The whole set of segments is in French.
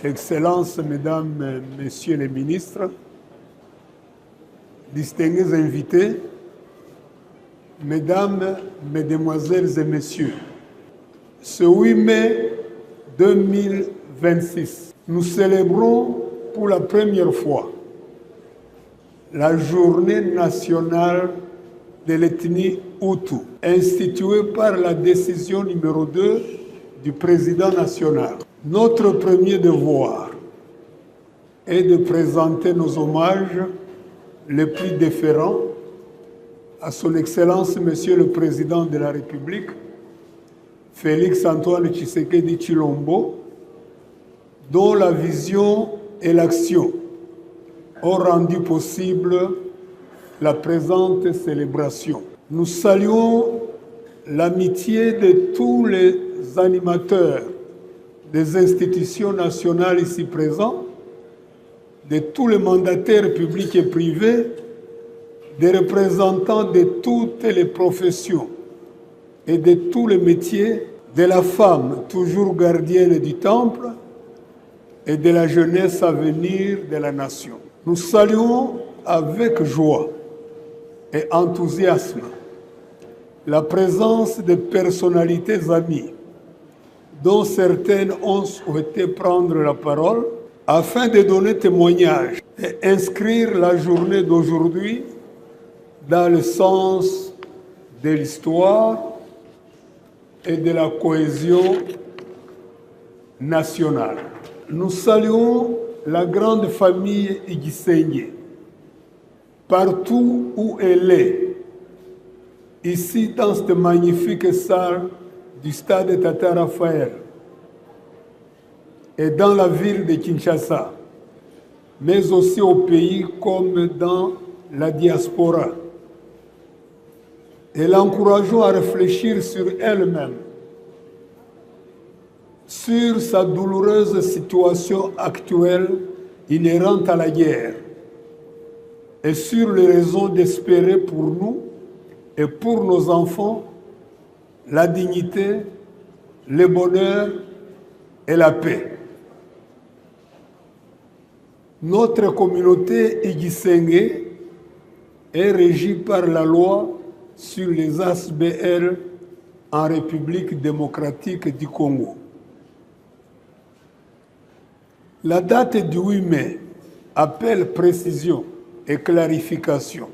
Excellences, Mesdames, Messieurs les ministres, distingués invités, Mesdames, Mesdemoiselles et Messieurs, ce 8 mai 2026, nous célébrons pour la première fois la journée nationale de l'ethnie Hutu, instituée par la décision numéro 2 du président national. Notre premier devoir est de présenter nos hommages les plus déférents à son Excellence, Monsieur le Président de la République, Félix Antoine Tshisekedi Tshilombo, dont la vision et l'action ont rendu possible la présente célébration. Nous saluons l'amitié de tous les animateurs des institutions nationales ici présents, de tous les mandataires publics et privés, des représentants de toutes les professions et de tous les métiers, de la femme toujours gardienne du temple et de la jeunesse à venir de la nation. Nous saluons avec joie et enthousiasme la présence de personnalités amies, dont certaines ont souhaité prendre la parole afin de donner témoignage et inscrire la journée d'aujourd'hui dans le sens de l'histoire et de la cohésion nationale. Nous saluons la grande famille Igisenye, partout où elle est, ici dans cette magnifique salle du stade Tata Raphaël et dans la ville de Kinshasa, mais aussi au pays comme dans la diaspora. Et l'encourageons à réfléchir sur elle-même, sur sa douloureuse situation actuelle inhérente à la guerre et sur les raisons d'espérer pour nous et pour nos enfants la dignité, le bonheur et la paix. Notre communauté Igisenge est régie par la loi sur les ASBL en République démocratique du Congo. La date du 8 mai appelle précision et clarification.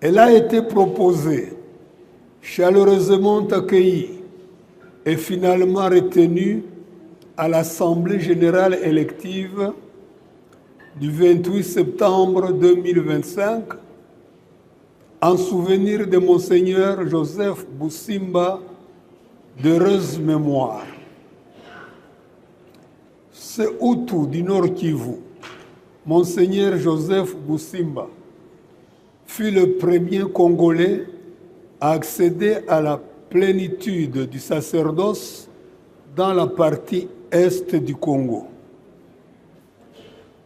Elle a été proposée, chaleureusement accueillie et finalement retenue à l'Assemblée générale élective du 28 septembre 2025 en souvenir de Monseigneur Joseph Boussimba, d'heureuse mémoire. Ce Hutu du Nord Kivu, Monseigneur Joseph Boussimba, fut le premier Congolais à accéder à la plénitude du sacerdoce dans la partie est du Congo.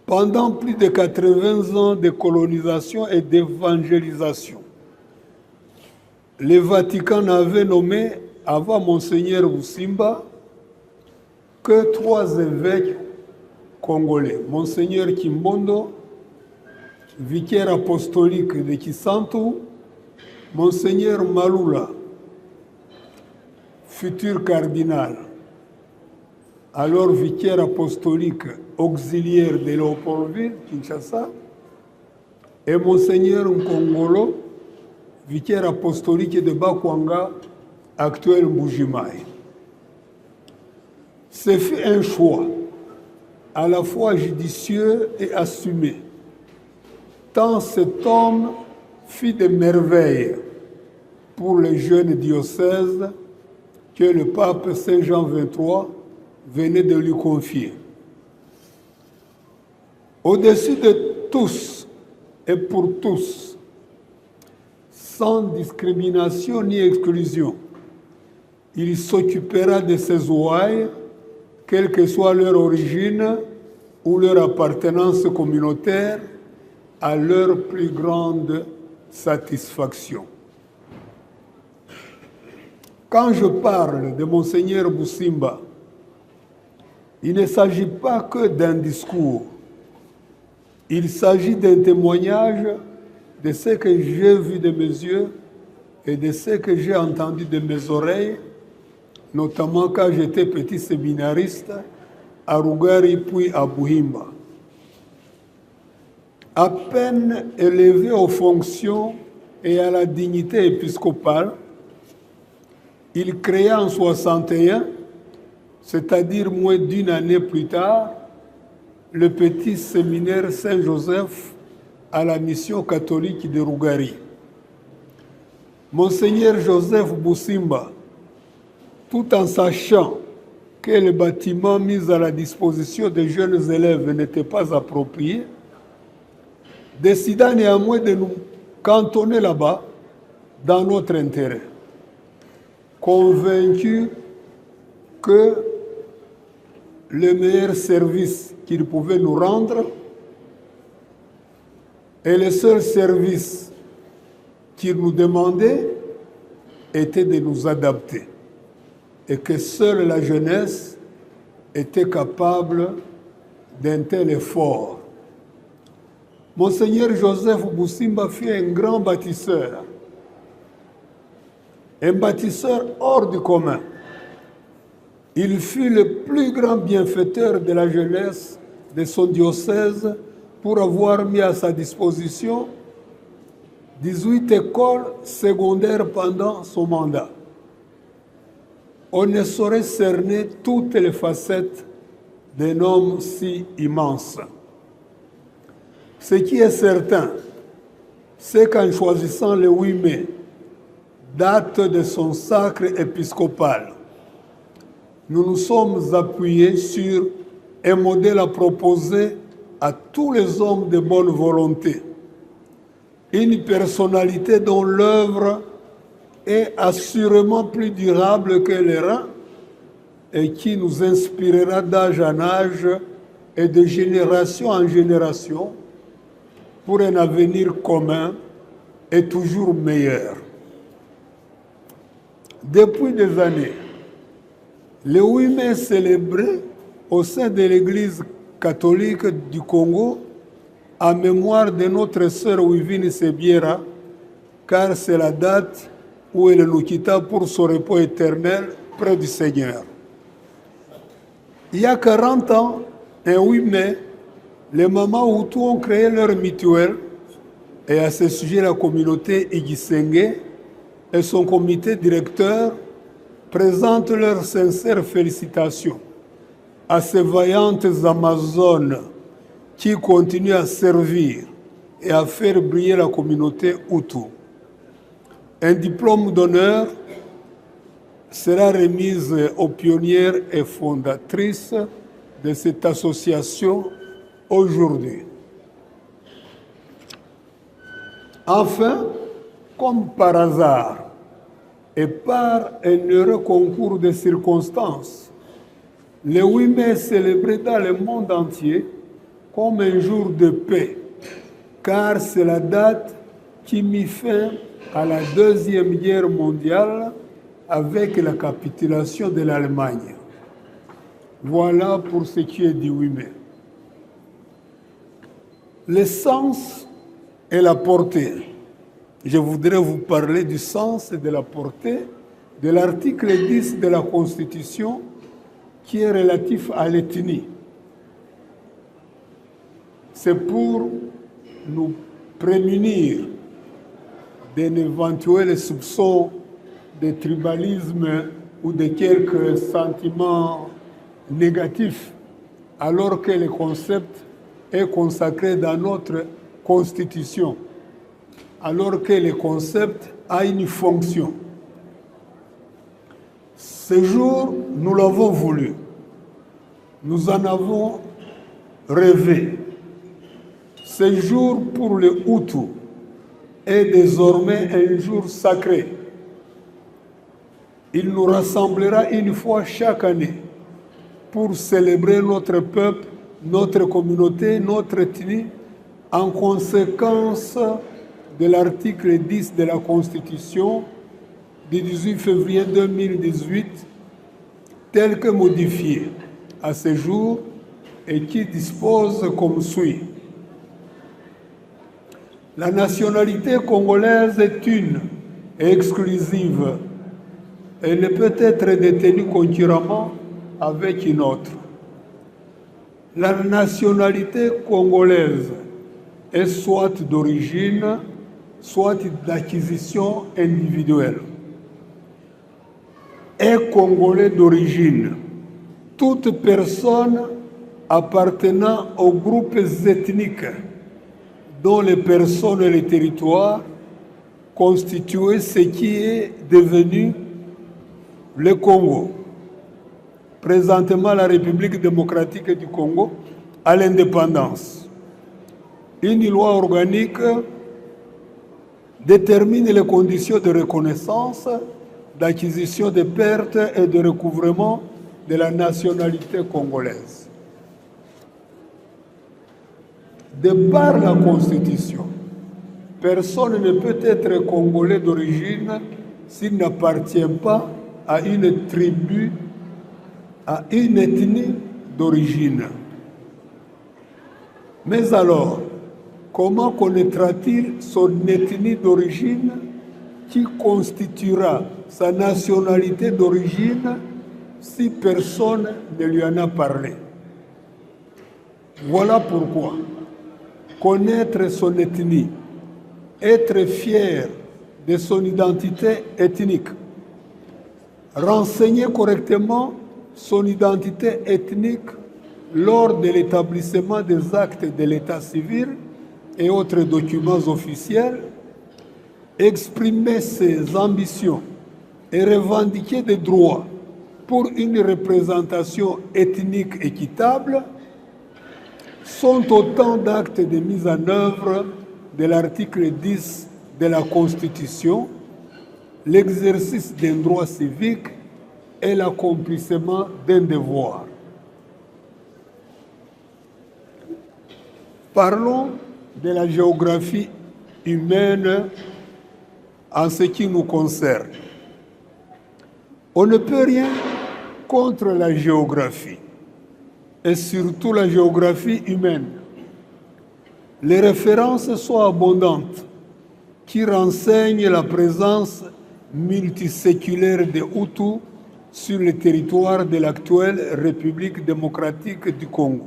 Pendant plus de 80 ans de colonisation et d'évangélisation, le Vatican n'avait nommé avant Monseigneur Boussimba que 3 évêques congolais. Monseigneur Kimbondo, vicaire apostolique de Kisantu, Monseigneur Malula, futur cardinal, alors vicaire apostolique auxiliaire de Léopoldville, Kinshasa, et Monseigneur Nkongolo, vicaire apostolique de Bakwanga, actuel Mbujimaï. Ce fut un choix à la fois judicieux et assumé, tant cet homme fit des merveilles pour les jeunes diocèses que le pape Saint Jean XXIII venait de lui confier. Au-dessus de tous et pour tous, sans discrimination ni exclusion, Il s'occupera de ses ouailles, quelle que soit leur origine ou leur appartenance communautaire, à leur plus grande satisfaction. Quand je parle de Monseigneur Boussimba, il ne s'agit pas que d'un discours. Il s'agit d'un témoignage de ce que j'ai vu de mes yeux et de ce que j'ai entendu de mes oreilles, notamment quand j'étais petit séminariste à Rugari puis à Buhimba. À peine élevé aux fonctions et à la dignité épiscopale, il créa en 61, c'est-à-dire moins d'une année plus tard, le petit séminaire Saint-Joseph à la mission catholique de Rugari. Monseigneur Joseph Boussimba, tout en sachant que le bâtiment mis à la disposition des jeunes élèves n'était pas approprié, décida néanmoins de nous cantonner là-bas dans notre intérêt, convaincu que le meilleur service qu'il pouvait nous rendre et le seul service qu'il nous demandait était de nous adapter et que seule la jeunesse était capable d'un tel effort. Monseigneur Joseph Boussimba fut un grand bâtisseur, un bâtisseur hors du commun. Il fut le plus grand bienfaiteur de la jeunesse de son diocèse pour avoir mis à sa disposition 18 écoles secondaires pendant son mandat. On ne saurait cerner toutes les facettes d'un homme si immense. Ce qui est certain, c'est qu'en choisissant le 8 mai, date de son sacre épiscopal, nous nous sommes appuyés sur un modèle à proposer à tous les hommes de bonne volonté. Une personnalité dont l'œuvre est assurément plus durable que les reins et qui nous inspirera d'âge en âge et de génération en génération pour un avenir commun et toujours meilleur. Depuis des années, le 8 mai célébré au sein de l'Église catholique du Congo en mémoire de notre sœur Wivine Sebiera, car c'est la date où elle nous quitta pour son repos éternel près du Seigneur. Il y a 40 ans, un 8 mai, les mamans Hutu ont créé leur mutuelle et à ce sujet la communauté Igisenge et son comité directeur présentent leurs sincères félicitations à ces vaillantes Amazones qui continuent à servir et à faire briller la communauté Hutu. Un diplôme d'honneur sera remis aux pionnières et fondatrices de cette association aujourd'hui. Enfin, comme par hasard et par un heureux concours de circonstances, le 8 mai est célébré dans le monde entier comme un jour de paix, car c'est la date qui mit fin à la Deuxième Guerre mondiale avec la capitulation de l'Allemagne. Voilà pour ce qui est du 8 mai. Le sens et la portée. Je voudrais vous parler du sens et de la portée de l'article 10 de la Constitution qui est relatif à l'ethnie. C'est pour nous prémunir d'un éventuel soupçon de tribalisme ou de quelques sentiments négatifs, alors que le concept est consacré dans notre Constitution, alors que le concept a une fonction. Ce jour, nous l'avons voulu. Nous en avons rêvé. Ce jour pour les Hutus est désormais un jour sacré. Il nous rassemblera une fois chaque année pour célébrer notre peuple, notre communauté, notre ethnie, en conséquence de l'article 10 de la Constitution du 18 février 2018, tel que modifié à ce jour et qui dispose comme suit. La nationalité congolaise est une et exclusive et ne peut être détenue concurremment avec une autre. La nationalité congolaise est soit d'origine, soit d'acquisition individuelle. Est congolais d'origine toute personne appartenant aux groupes ethniques dont les personnes et les territoires constituaient ce qui est devenu le Congo. Présentement, la République démocratique du Congo à l'indépendance. Une loi organique détermine les conditions de reconnaissance, d'acquisition de pertes et de recouvrement de la nationalité congolaise. De par la Constitution, personne ne peut être congolais d'origine s'il n'appartient pas à une tribu, à une ethnie d'origine. Mais alors, comment connaîtra-t-il son ethnie d'origine qui constituera sa nationalité d'origine si personne ne lui en a parlé? Voilà pourquoi connaître son ethnie, être fier de son identité ethnique, renseigner correctement son identité ethnique lors de l'établissement des actes de l'état civil et autres documents officiels, exprimer ses ambitions et revendiquer des droits pour une représentation ethnique équitable sont autant d'actes de mise en œuvre de l'article 10 de la Constitution, l'exercice d'un droit civique et l'accomplissement d'un devoir. Parlons de la géographie humaine en ce qui nous concerne. On ne peut rien contre la géographie, et surtout la géographie humaine. Les références sont abondantes, qui renseignent la présence multiséculaire des Hutus sur le territoire de l'actuelle République démocratique du Congo.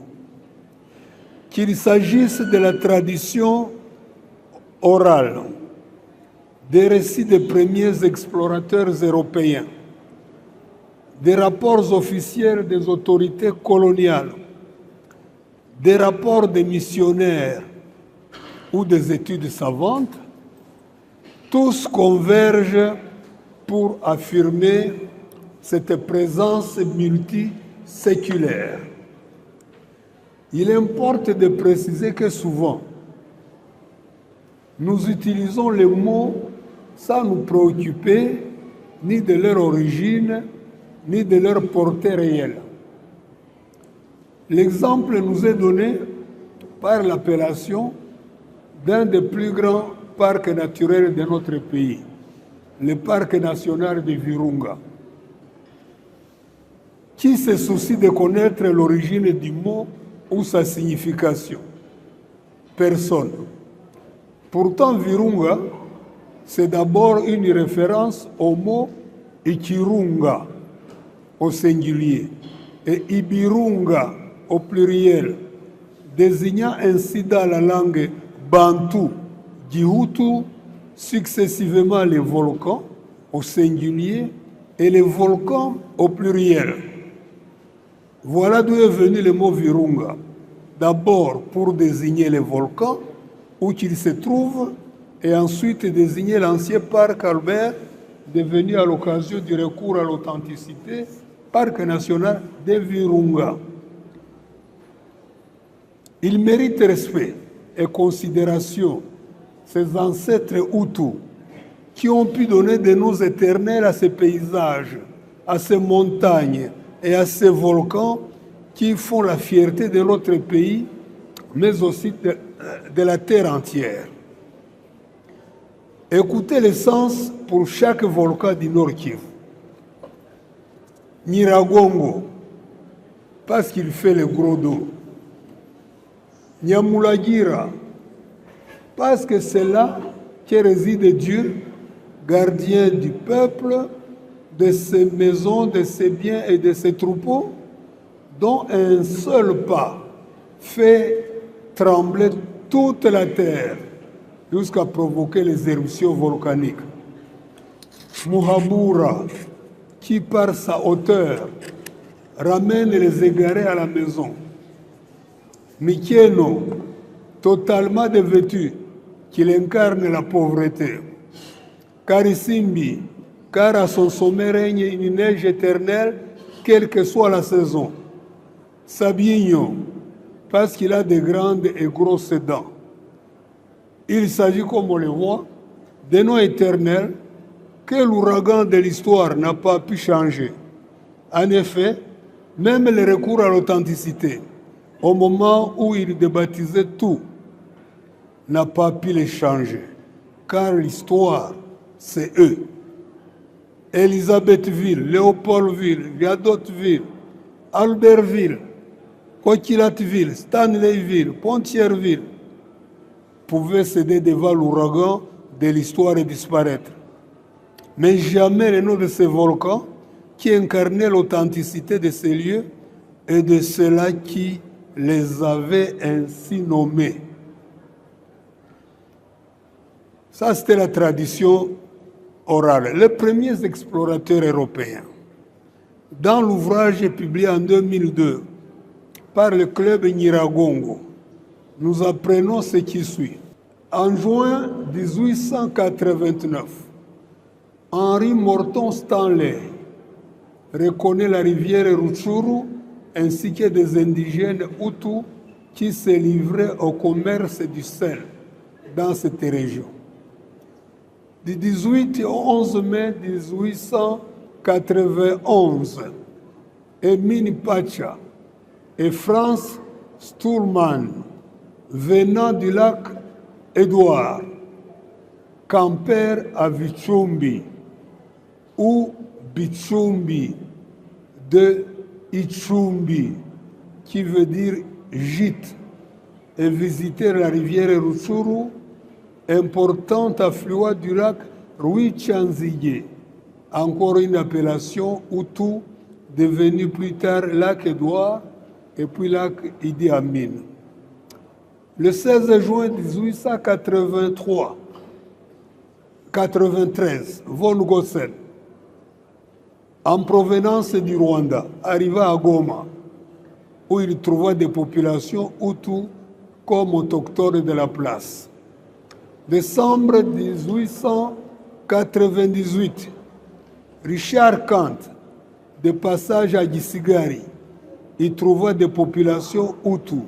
Qu'il s'agisse de la tradition orale, des récits des premiers explorateurs européens, des rapports officiels des autorités coloniales, des rapports des missionnaires ou des études savantes, tous convergent pour affirmer cette présence multiséculaire. Il importe de préciser que souvent, nous utilisons les mots sans nous préoccuper ni de leur origine, ni de leur portée réelle. L'exemple nous est donné par l'appellation d'un des plus grands parcs naturels de notre pays, le parc national de Virunga. Qui se soucie de connaître l'origine du mot ou sa signification? Personne. Pourtant, Virunga, c'est d'abord une référence au mot Ikirunga, au singulier, et Ibirunga, au pluriel, désignant ainsi dans la langue bantou, Gihutu, successivement les volcans, au singulier, et les volcans, au pluriel. Voilà d'où est venu le mot Virunga. D'abord pour désigner les volcans, où qu'ils se trouvent, et ensuite désigner l'ancien parc Albert, devenu à l'occasion du recours à l'authenticité, parc national de Virunga. Il mérite respect et considération, ces ancêtres Hutus, qui ont pu donner des noms éternels à ces paysages, à ces montagnes et à ces volcans qui font la fierté de notre pays, mais aussi de la terre entière. Écoutez l'essence pour chaque volcan du Nord Kivu. Nyiragongo, parce qu'il fait le gros dos. Nyamulagira, parce que c'est là que réside Dieu, gardien du peuple, de ses maisons, de ses biens et de ses troupeaux, dont un seul pas fait trembler toute la terre jusqu'à provoquer les éruptions volcaniques. Muhabura, qui par sa hauteur ramène les égarés à la maison. Mikeno, totalement dévêtu, qu'il incarne la pauvreté. Karisimbi, car à son sommet règne une neige éternelle, quelle que soit la saison. Sabinho, parce qu'il a de grandes et grosses dents. Il s'agit, comme on le voit, des noms éternels que l'ouragan de l'histoire n'a pas pu changer. En effet, même le recours à l'authenticité, au moment où il débaptisait tout, n'a pas pu les changer, car l'histoire, c'est eux. Elisabethville, Léopoldville, Viadotteville, Albertville, Coquillatville, Stanleyville, Pontierville pouvaient céder devant l'ouragan de l'histoire et disparaître. Mais jamais le nom de ces volcans qui incarnaient l'authenticité de ces lieux et de ceux-là qui les avaient ainsi nommés. Ça, c'était la tradition orale. Les premiers explorateurs européens, dans l'ouvrage publié en 2002 par le club Nyiragongo, nous apprenons ce qui suit. En juin 1889, Henri Morton Stanley reconnaît la rivière Rutshuru ainsi que des indigènes Hutus qui se livraient au commerce du sel dans cette région. Du 18 au 11 mai 1891, Emile Pacha et Franz Sturman, venant du lac Édouard, campèrent à Vichumbi, ou Bichumbi, de Ichumbi, qui veut dire gîte, et visitèrent la rivière Rutshuru, important affluent du lac Rwichanzige, encore une appellation Hutu, devenu plus tard lac Édouard et puis lac Idi Amin. Le 16 juin 1893, von Gossen, en provenance du Rwanda, arriva à Goma, où il trouva des populations Hutus comme autochtones de la place. Décembre 1898, Richard Kant, de passage à Gisigari, y trouva des populations Hutus.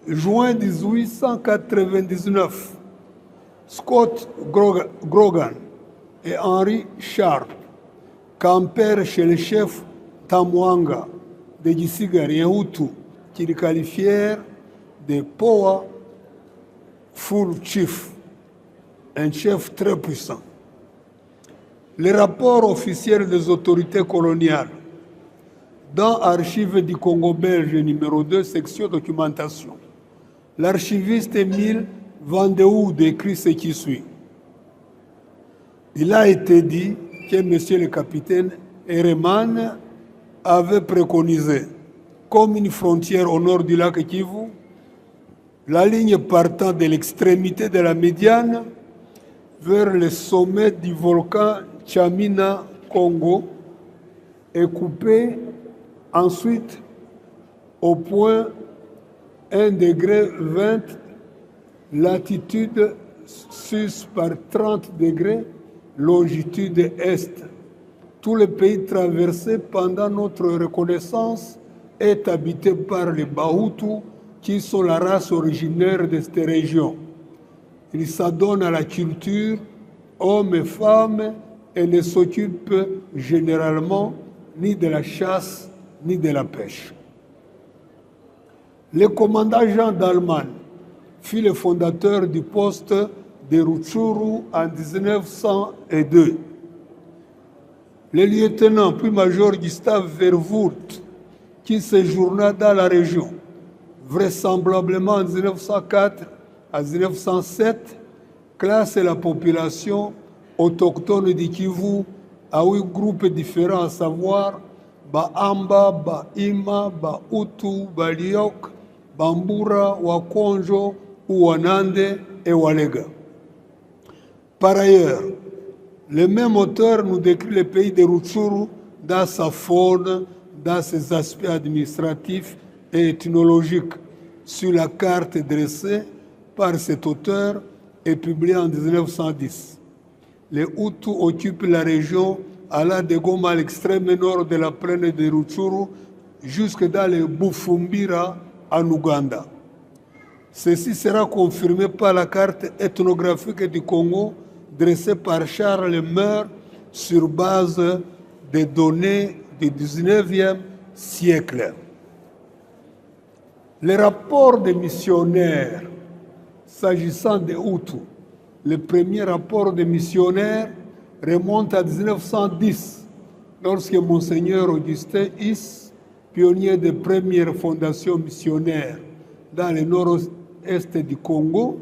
Juin 1899, Scott Grogan et Henry Sharp campèrent chez le chef Tamwanga de Gisigari, un Hutu, qu'ils qualifièrent de Power Full Chief, un chef très puissant. Les rapports officiels des autorités coloniales dans Archives du Congo belge numéro 2, section documentation, l'archiviste Émile Vandehou décrit ce qui suit. Il a été dit que M. le capitaine Ereman avait préconisé, comme une frontière au nord du lac Kivu, la ligne partant de l'extrémité de la médiane vers le sommet du volcan Chamina Congo et coupée ensuite au point 1 degré 20 latitude sus par 30 degrés longitude est. Tout le pays traversé pendant notre reconnaissance est habité par les Bahutu qui sont la race originaire de cette région. Ils s'adonnent à la culture, hommes et femmes, et ne s'occupent généralement ni de la chasse ni de la pêche. Le commandant Jean d'Allemagne fut le fondateur du poste de Rutshuru en 1902. Le lieutenant puis major Gustave Verwoerd, qui séjourna dans la région, vraisemblablement en 1904 à 1907, classe la population autochtone du Kivu à 8 groupes différents, à savoir Baamba, Baima, Bautu, Baliok, Bambura, Wakonjo, Ouanande et Walega. Par ailleurs, le même auteur nous décrit le pays de Rutshuru dans sa faune, dans ses aspects administratifs et ethnologiques, sur la carte dressée par cet auteur et publiée en 1910. Les Hutus occupent la région allant de Goma à l'extrême nord de la plaine de Rutshuru jusque dans le Bufumbira en Ouganda. Ceci sera confirmé par la carte ethnographique du Congo dressée par Charles Meur sur base des données du 19e siècle. Les rapports des missionnaires s'agissant des Hutus, le premier rapport des missionnaires remonte à 1910, lorsque Monseigneur Augustin Is, pionnier des premières fondations missionnaires dans le nord-est du Congo,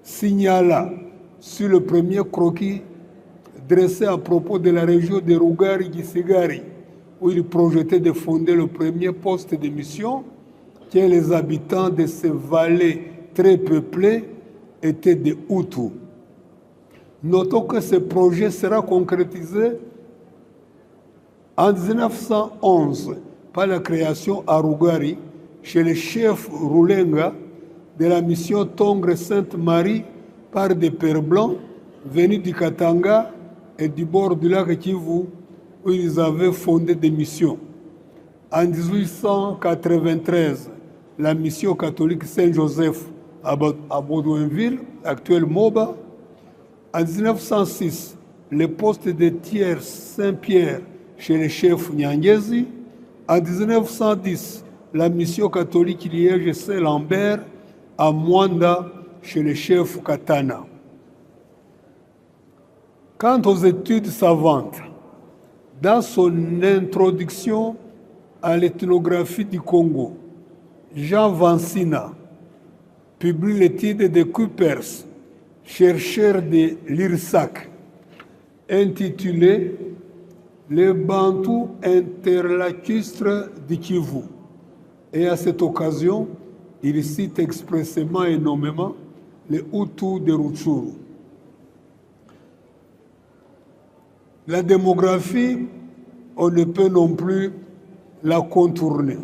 signala sur le premier croquis dressé à propos de la région de Rugari-Gisigari, où il projetait de fonder le premier poste de mission, que les habitants de ces vallées très peuplées étaient des Hutus. Notons que ce projet sera concrétisé en 1911 par la création à Rugari, chez le chef Rulenga de la mission Tongre-Sainte-Marie par des Pères Blancs venus du Katanga et du bord du lac Kivu, où ils avaient fondé des missions. En 1893, la mission catholique Saint-Joseph à Baudouinville, actuelle Moba. En 1906, le poste de tiers Saint-Pierre chez le chef Nyangezi. En 1910, la mission catholique Liège Saint-Lambert à Mwanda chez le chef Katana. Quant aux études savantes, dans son introduction à l'ethnographie du Congo, Jean Vansina publie l'étude de Kuipers, chercheur de l'IRSAC, intitulée « Les Bantous interlacustres du Kivu ». Et à cette occasion, il cite expressément et nommément les Hutus de Rutshuru. La démographie, on ne peut non plus la contourner.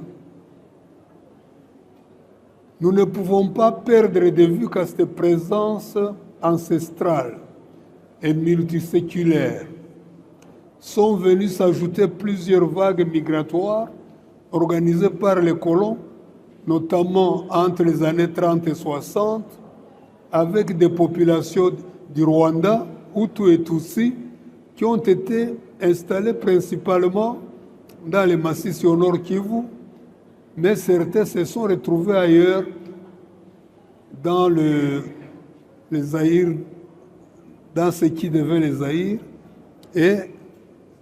Nous ne pouvons pas perdre de vue qu'à cette présence ancestrale et multiséculaire sont venues s'ajouter plusieurs vagues migratoires organisées par les colons, notamment entre les années 30 et 60, avec des populations du Rwanda, Hutus et Tutsis, qui ont été installées principalement dans les massifs au nord Kivu, mais certains se sont retrouvés ailleurs dans les Zaïre, dans ce qui devait les Zaïre, et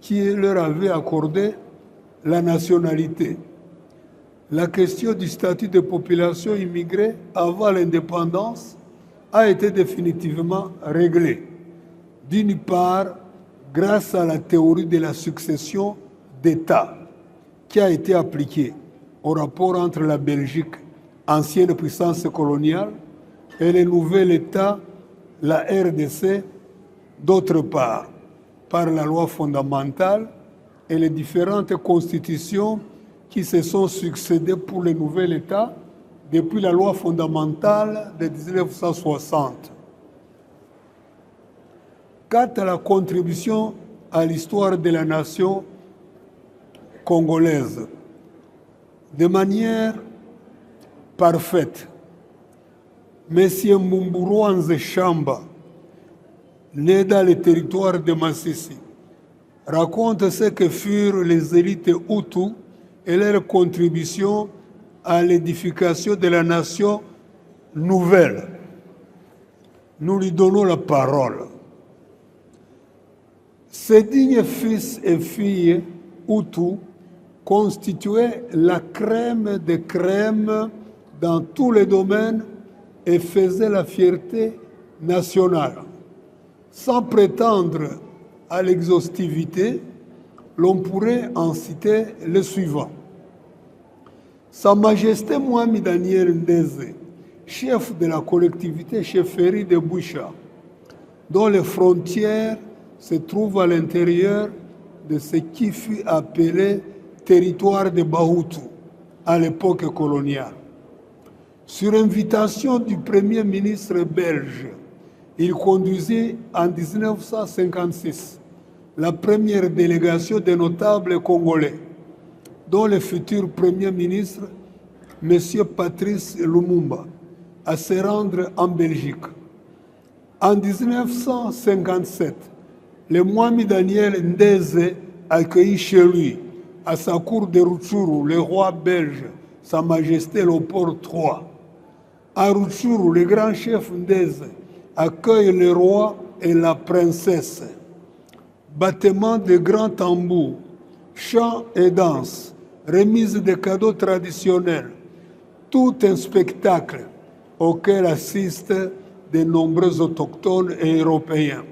qui leur avait accordé la nationalité. La question du statut de population immigrée avant l'indépendance a été définitivement réglée. D'une part, grâce à la théorie de la succession d'États qui a été appliquée au rapport entre la Belgique, ancienne puissance coloniale, et le nouvel État, la RDC, d'autre part, par la loi fondamentale et les différentes constitutions qui se sont succédées pour le nouvel État depuis la loi fondamentale de 1960. Quant à la contribution à l'histoire de la nation congolaise, de manière parfaite, M. Mbumburu Nzeshamba né dans le territoire de Massissi, raconte ce que furent les élites Hutus et leur contribution à l'édification de la nation nouvelle. Nous lui donnons la parole. Ces dignes fils et filles Hutus constituaient la crème des crèmes dans tous les domaines et faisaient la fierté nationale. Sans prétendre à l'exhaustivité, l'on pourrait en citer le suivant. Sa Majesté Mohamed Daniel Ndeze, chef de la collectivité chefferie de Boucha, dont les frontières se trouvent à l'intérieur de ce qui fut appelé territoire de Bahutu à l'époque coloniale. Sur invitation du Premier ministre belge, il conduisit en 1956 la première délégation des notables congolais, dont le futur Premier ministre, M. Patrice Lumumba, à se rendre en Belgique. En 1957, le Mohamed Daniel Ndeze accueillit chez lui, à sa cour de Rutshuru, le roi belge, Sa Majesté Léopold III. À Rutshuru, le grand chef Ndeze accueille le roi et la princesse. Battement de grands tambours, chants et danses, remise de cadeaux traditionnels, tout un spectacle auquel assistent de nombreux autochtones et européens.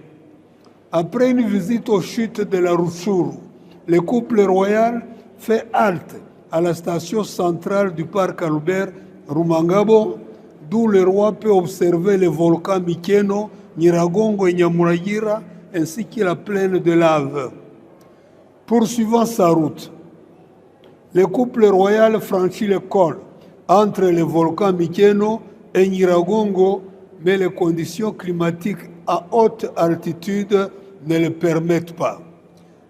Après une visite aux chutes de la Rutshuru, le couple royal fait halte à la station centrale du parc Albert Rumangabo, d'où le roi peut observer les volcans Mikeno, Nyiragongo et Nyamuragira, ainsi que la plaine de lave. Poursuivant sa route, le couple royal franchit le col entre les volcans Mikeno et Nyiragongo, mais les conditions climatiques à haute altitude ne le permettent pas.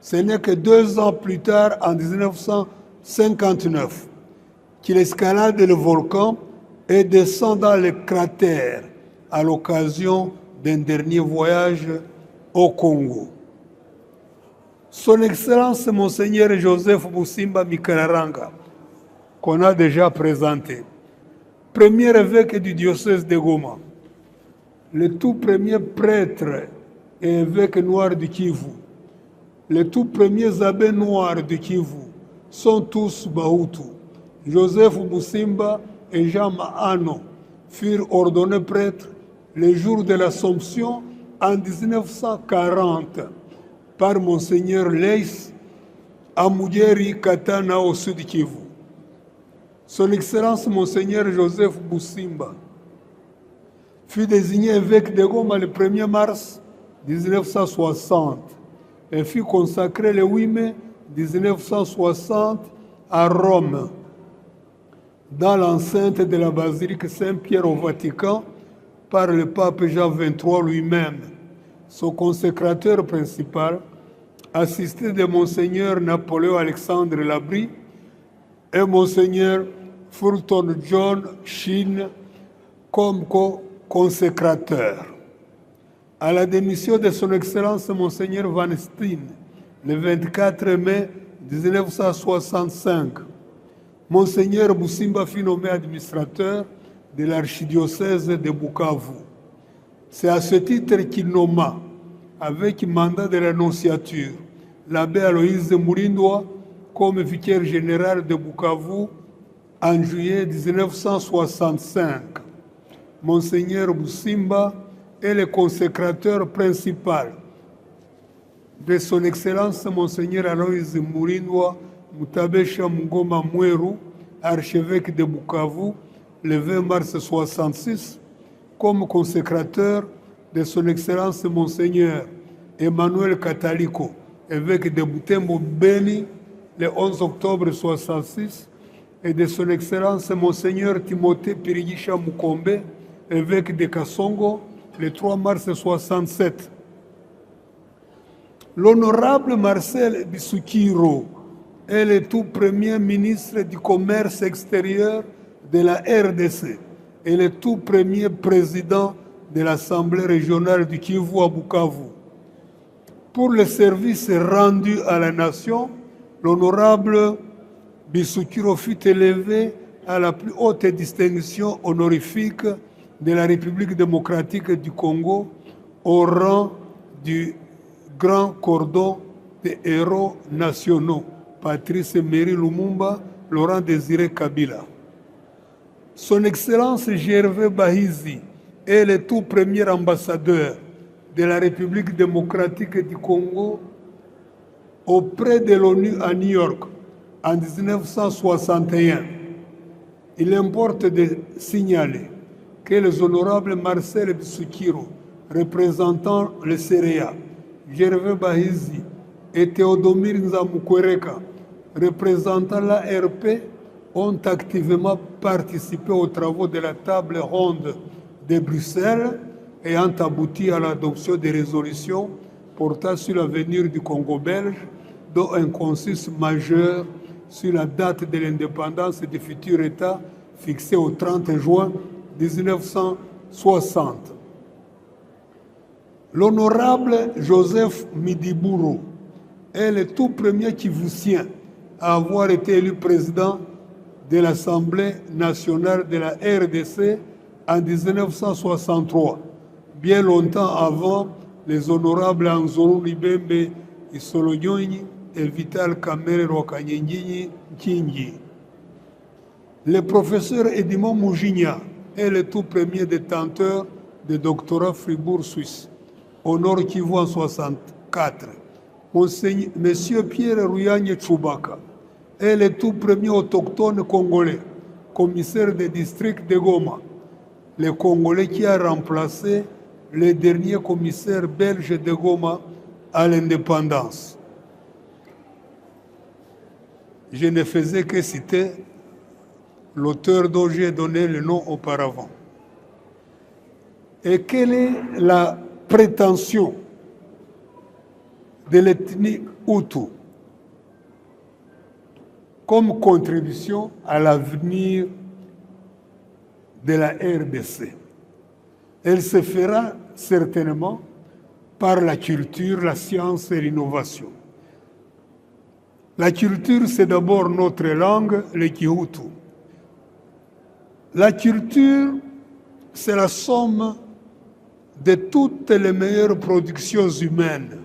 Ce n'est que 2 ans plus tard, en 1959, qu'il escalade le volcan et descend dans le cratère à l'occasion d'un dernier voyage au Congo. Son Excellence Monseigneur Joseph Busimba Mikararanga, qu'on a déjà présenté, premier évêque du diocèse de Goma, le tout premier prêtre et évêque noir du Kivu, les tout premiers abbés noirs du Kivu sont tous Bahutu. Joseph Busimba et Jean Mahano furent ordonnés prêtres le jour de l'Assomption en 1940 par Monseigneur Leis à Mugeri Katana au sud Kivu. Son Excellence Monseigneur Joseph Busimba fut désigné évêque de Goma le 1er mars 1960 et fut consacré le 8 mai 1960 à Rome, dans l'enceinte de la basilique Saint-Pierre au Vatican, par le pape Jean XXIII lui-même. Son consécrateur principal, assisté de Monseigneur Napoléon Alexandre Labrie et Monseigneur Fulton John Sheen comme co-consécrateur. À la démission de son Excellence Monseigneur Van Steen, le 24 mai 1965, Monseigneur Busimba fut nommé administrateur de l'archidiocèse de Bukavu. C'est à ce titre qu'il nomma, avec mandat de l'annonciature, l'abbé Aloïse Mourindoa comme vicaire général de Bukavu en juillet 1965. Monseigneur Busimba est le consécrateur principal de son Excellence Monseigneur Aloïse Mourindoa Mutabesha Mungoma Mweru, archevêque de Bukavu, le 20 mars 1966, comme consécrateur de son Excellence Monseigneur Emmanuel Kataliko, évêque de Butembo Beni, le 11 octobre 1966, et de son Excellence Monseigneur Timothée Pirigisha Mukombe, évêque de Kasongo, le 3 mars 1967. L'honorable Marcel Bissoukiro est le tout premier ministre du commerce extérieur de la RDC et le tout premier président de l'Assemblée régionale du Kivu à Bukavu. Pour le service rendu à la nation, l'honorable Bissoukiro fut élevé à la plus haute distinction honorifique de la République démocratique du Congo au rang du Grand Cordon des héros nationaux, Patrice Emery Lumumba, Laurent Désiré Kabila. Son Excellence Gervais Bahizi est le tout premier ambassadeur de la République démocratique du Congo auprès de l'ONU à New York en 1961. Il importe de signaler que les honorables Marcel Bissoukiro, représentant le CEREA, Gervais Bahizi et Théodomir Nzamukwereka, représentant l'ARP, ont activement participé aux travaux de la table ronde de Bruxelles et ont abouti à l'adoption des résolutions portant sur l'avenir du Congo belge, dont un consensus majeur sur la date de l'indépendance du futur État fixé au 30 juin 1960. L'honorable Joseph Midiburo est le tout premier Kivusien à avoir été élu président de l'Assemblée nationale de la RDC en 1963, bien longtemps avant les honorables Anzoro Libembe Isolonyonyi et Vital Kamerhe Rwakanyinginyi Nkingi. Le professeur Edmond Mouginia est le tout premier détenteur de doctorat Fribourg-Suisse, au Nord Kivu en 1964. Monsieur Pierre Ruyagne Tchoubaka est le tout premier autochtone congolais, commissaire de district de Goma, le Congolais qui a remplacé le dernier commissaire belge de Goma à l'indépendance. Je ne faisais que citer l'auteur dont j'ai donné le nom auparavant. Et quelle est la prétention de l'ethnie Hutu comme contribution à l'avenir de la RDC? Elle se fera certainement par la culture, la science et l'innovation. La culture, c'est d'abord notre langue, le Kihutu. La culture, c'est la somme de toutes les meilleures productions humaines,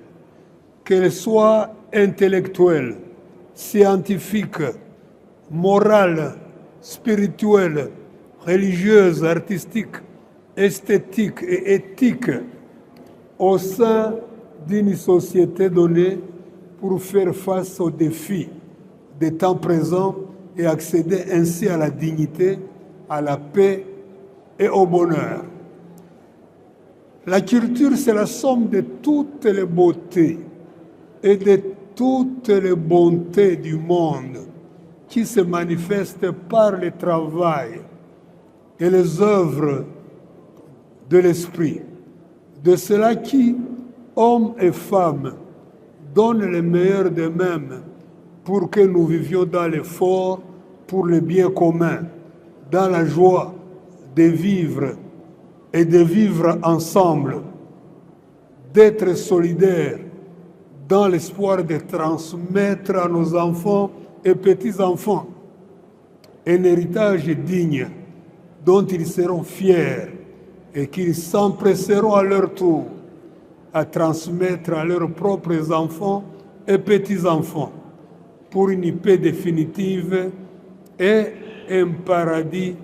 qu'elles soient intellectuelles, scientifiques, morales, spirituelles, religieuses, artistiques, esthétiques et éthiques, au sein d'une société donnée pour faire face aux défis des temps présents et accéder ainsi à la dignité, à la paix et au bonheur. La culture, c'est la somme de toutes les beautés et de toutes les bontés du monde qui se manifestent par le travail et les œuvres de l'esprit. De cela qui, hommes et femmes, donnent le meilleur d'eux-mêmes pour que nous vivions dans l'effort pour le bien commun, dans la joie de vivre et de vivre ensemble, d'être solidaires dans l'espoir de transmettre à nos enfants et petits-enfants un héritage digne dont ils seront fiers et qu'ils s'empresseront à leur tour à transmettre à leurs propres enfants et petits-enfants pour une paix définitive et un paradis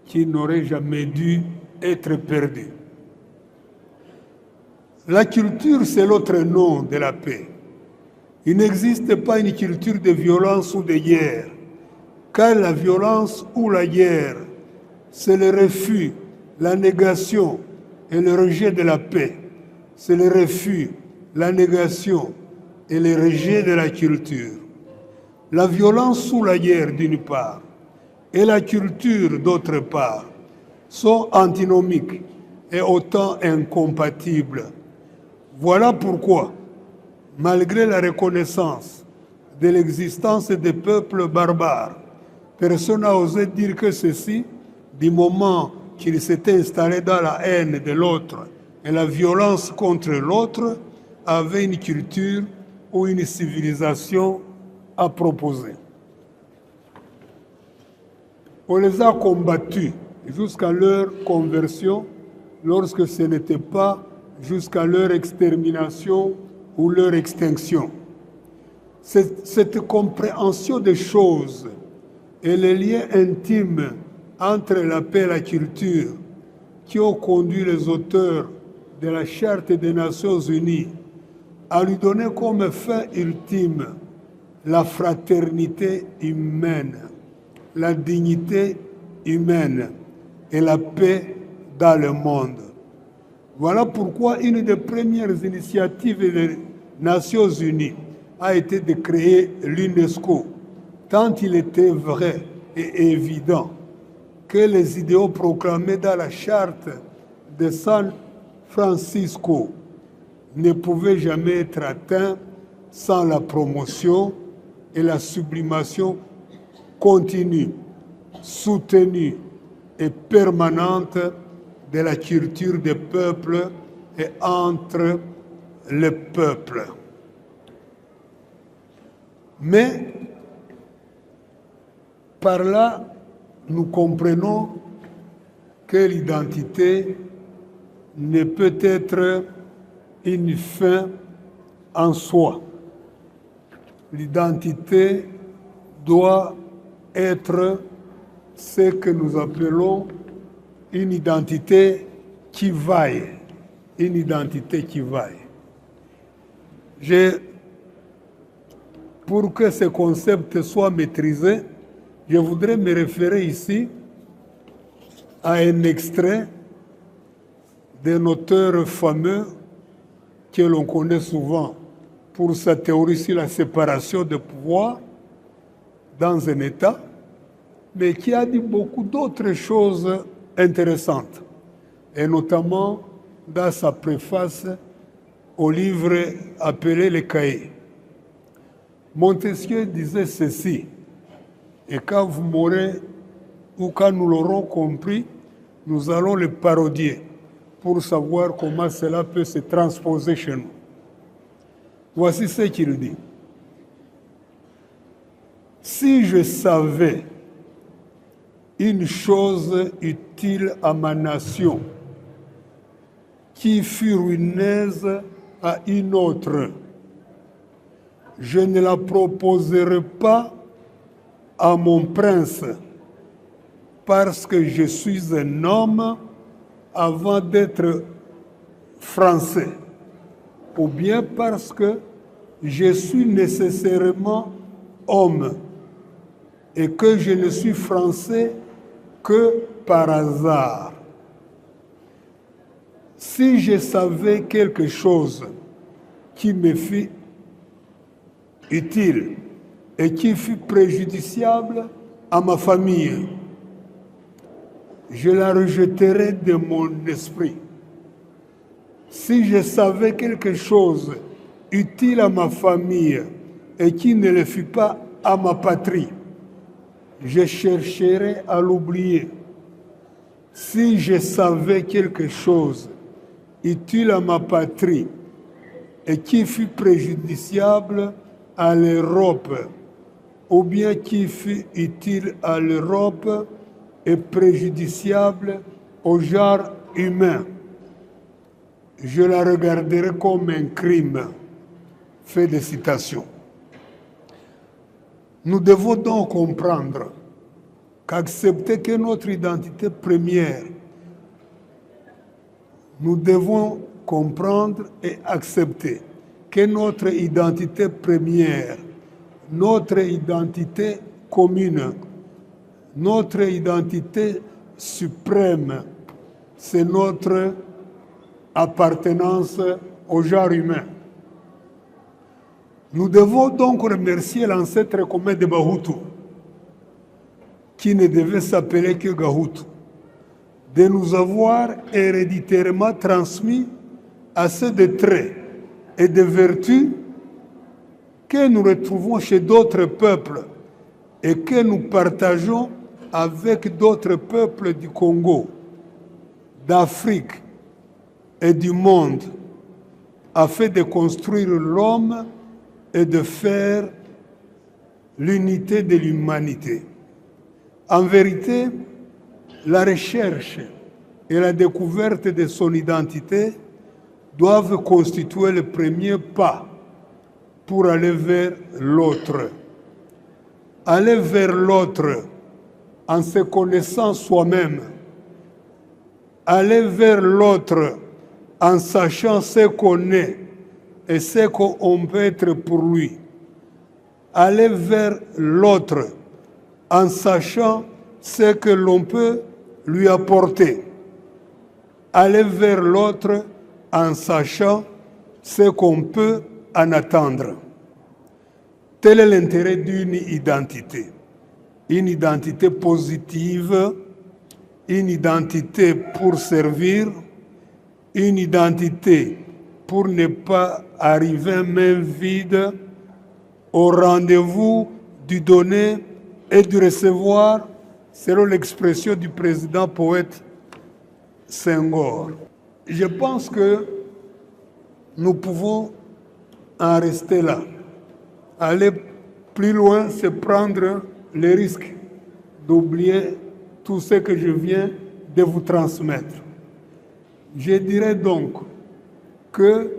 qui n'aurait jamais dû être perdu. La culture, c'est l'autre nom de la paix. Il n'existe pas une culture de violence ou de guerre, car la violence ou la guerre, c'est le refus, la négation et le rejet de la paix. C'est le refus, la négation et le rejet de la culture. La violence ou la guerre, d'une part, et la culture, d'autre part, sont antinomiques et autant incompatibles. Voilà pourquoi, malgré la reconnaissance de l'existence des peuples barbares, personne n'a osé dire que ceci, du moment qu'il s'était installé dans la haine de l'autre et la violence contre l'autre, avait une culture ou une civilisation à proposer. On les a combattus jusqu'à leur conversion, lorsque ce n'était pas jusqu'à leur extermination ou leur extinction. Cette compréhension des choses et les liens intimes entre la paix et la culture qui ont conduit les auteurs de la Charte des Nations Unies à lui donner comme fin ultime la fraternité humaine, la dignité humaine et la paix dans le monde. Voilà pourquoi une des premières initiatives des Nations Unies a été de créer l'UNESCO, tant il était vrai et évident que les idéaux proclamés dans la charte de San Francisco ne pouvaient jamais être atteints sans la promotion et la sublimation continue, soutenue et permanente de la culture des peuples et entre les peuples. Mais par là, nous comprenons que l'identité ne peut être une fin en soi. L'identité doit être ce que nous appelons une identité qui vaille. Une identité qui vaille. Pour que ce concept soit maîtrisé, je voudrais me référer ici à un extrait d'un auteur fameux que l'on connaît souvent pour sa théorie sur la séparation des pouvoirs dans un État, mais qui a dit beaucoup d'autres choses intéressantes, et notamment dans sa préface au livre appelé Les Cahiers. Montesquieu disait ceci, et quand vous m'aurez, ou quand nous l'aurons compris, nous allons le parodier pour savoir comment cela peut se transposer chez nous. Voici ce qu'il dit. Si je savais une chose utile à ma nation, qui fut ruineuse à une autre, je ne la proposerai pas à mon prince, parce que je suis un homme avant d'être français, ou bien parce que je suis nécessairement homme et que je ne suis français que par hasard. Si je savais quelque chose qui me fut utile et qui fut préjudiciable à ma famille, je la rejetterais de mon esprit. Si je savais quelque chose utile à ma famille et qui ne le fut pas à ma patrie, je chercherais à l'oublier. Si je savais quelque chose utile à ma patrie et qui fut préjudiciable à l'Europe, ou bien qui fut utile à l'Europe et préjudiciable au genre humain, je la regarderai comme un crime. Fin de citation. Nous devons donc comprendre qu'accepter que notre identité première, nous devons comprendre et accepter que notre identité première, notre identité commune, notre identité suprême, c'est notre appartenance au genre humain. Nous devons donc remercier l'ancêtre commun de Bahutu, qui ne devait s'appeler que Gahutu, de nous avoir héréditairement transmis assez de traits et de vertus que nous retrouvons chez d'autres peuples et que nous partageons avec d'autres peuples du Congo, d'Afrique et du monde afin de construire l'homme et de faire l'unité de l'humanité. En vérité, la recherche et la découverte de son identité doivent constituer le premier pas pour aller vers l'autre. Aller vers l'autre en se connaissant soi-même. Aller vers l'autre en sachant ce qu'on est et ce qu'on peut être pour lui. Aller vers l'autre en sachant ce que l'on peut lui apporter. Aller vers l'autre en sachant ce qu'on peut en attendre. Tel est l'intérêt d'une identité. Une identité positive, une identité pour servir, une identité pour ne pas arriver main vide au rendez-vous du donner et du recevoir, selon l'expression du président poète Senghor. Je pense que nous pouvons en rester là. Aller plus loin, c'est prendre le risque d'oublier tout ce que je viens de vous transmettre. Je dirais donc que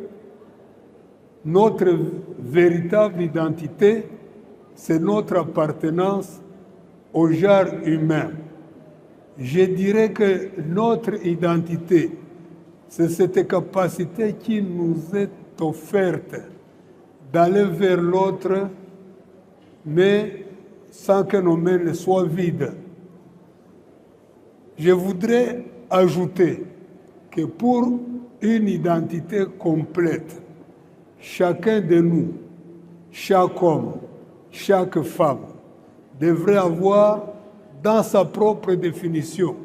notre véritable identité, c'est notre appartenance au genre humain. Je dirais que notre identité, c'est cette capacité qui nous est offerte d'aller vers l'autre, mais sans que nos mains ne soient vides. Je voudrais ajouter que pour une identité complète, chacun de nous, chaque homme, chaque femme, devrait avoir dans sa propre définition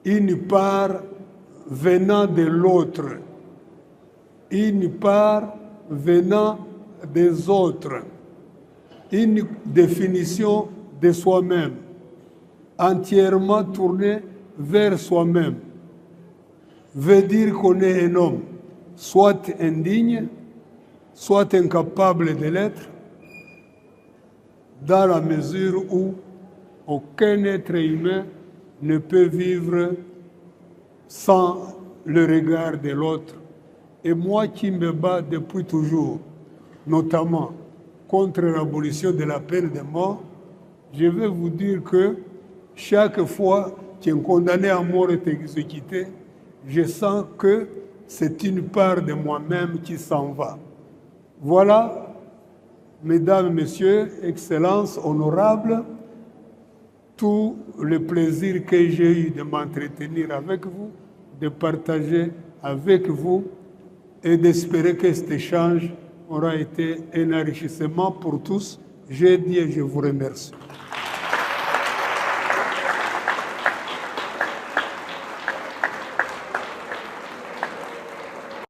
une part venant de l'autre, une part venant des autres, une définition de soi-même, entièrement tournée vers soi-même, veut dire qu'on est un homme, soit indigne, soit incapable de l'être, dans la mesure où aucun être humain ne peut vivre sans le regard de l'autre. Et moi qui me bats depuis toujours, notamment contre l'abolition de la peine de mort, je vais vous dire que chaque fois qu'un condamné à mort est exécuté, je sens que c'est une part de moi-même qui s'en va. Voilà, mesdames, messieurs, excellences, honorables, tout le plaisir que j'ai eu de m'entretenir avec vous, de partager avec vous et d'espérer que cet échange aura été un enrichissement pour tous. J'ai dit et je vous remercie.